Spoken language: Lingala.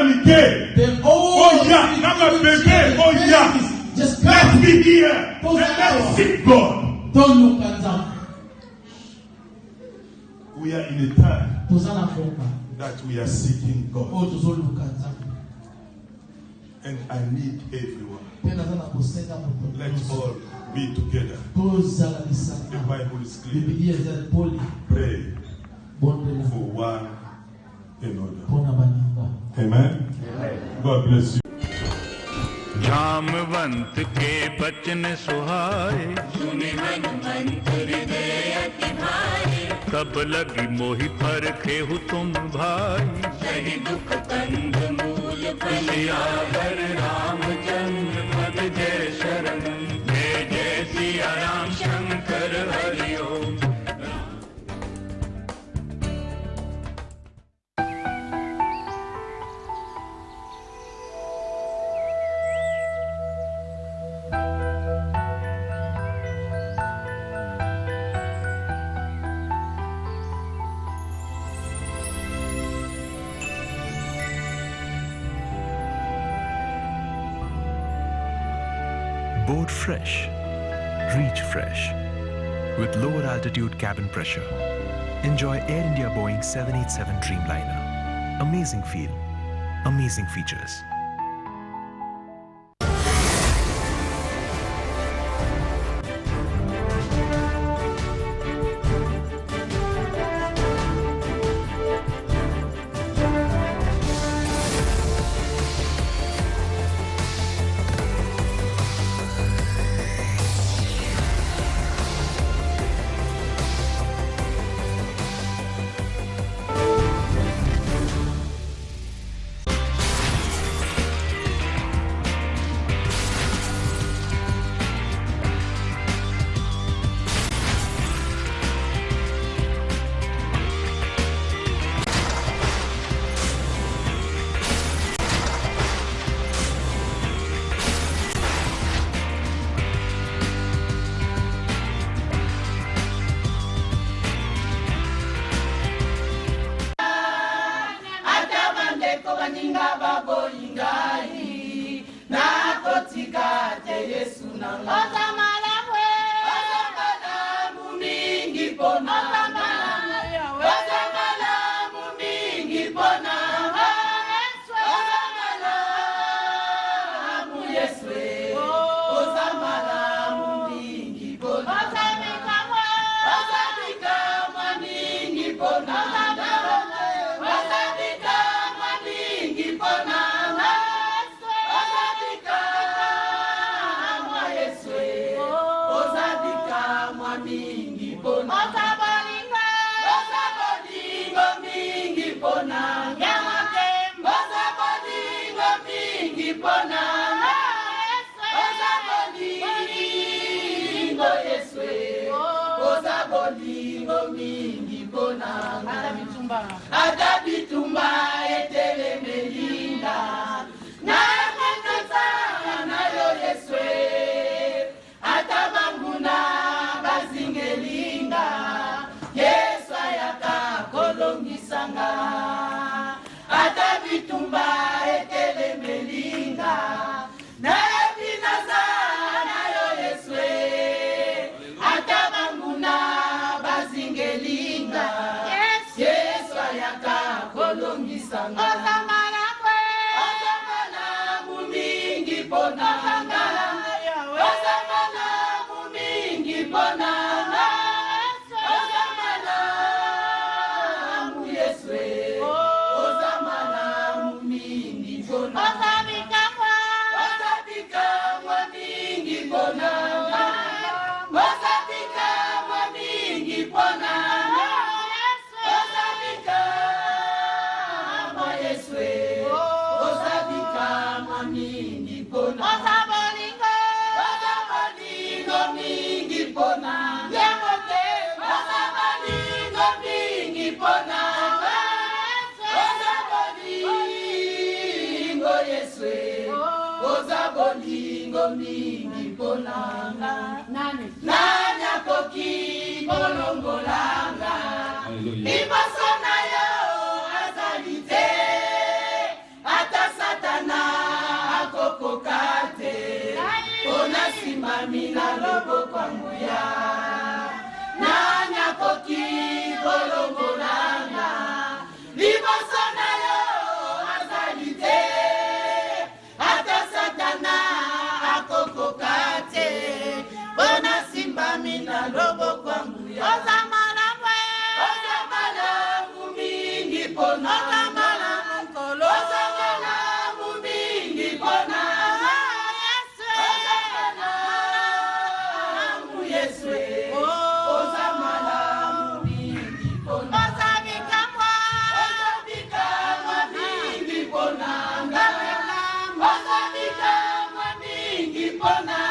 humanité. Oh yeah, I'm a baby. Oh yeah. Let me hear. And let's seek God. We are in a time that we are seeking God. And I need everyone. Let's all be together. The Bible is clear. Pray for one another. Amen. God bless you. Jamwant के बचन सुहाए, सुने हनुमंत हृदय अति भाए। कब लगी मोहि परखे हु तुम भाई, सही दुख कंद मूल फल सियावर रामचंद्र पद जय शरण, जय जय सिया राम शंकर हरि ओम। Board fresh, reach fresh. With lower altitude cabin pressure. Enjoy Air India Boeing 787 Dreamliner. Amazing feel, amazing features. Adabitumba etele melinda na kutata na yo Yeswe atabanguna bazingelinga Yesu ayaka kolongisanga Adabitumba etele melinga na binaza na yo Yeswe atabanguna bazingelinga Ozamala mumingi ponanga Ozamala mumingi ponanga Ozamala mu Yeswe Ozamala mumingi ponanga Ozabika mwa mingi ponanga Ozabika mwa mingi ponanga mingi ponanga nanya koki bolongolanga ibasana yo azalite ata mina loboko nguya nanya koki kolongolanga liboso na yo azali te ata satana akokoka te bona simba mina loboko nguya ozamala mingi pona Bona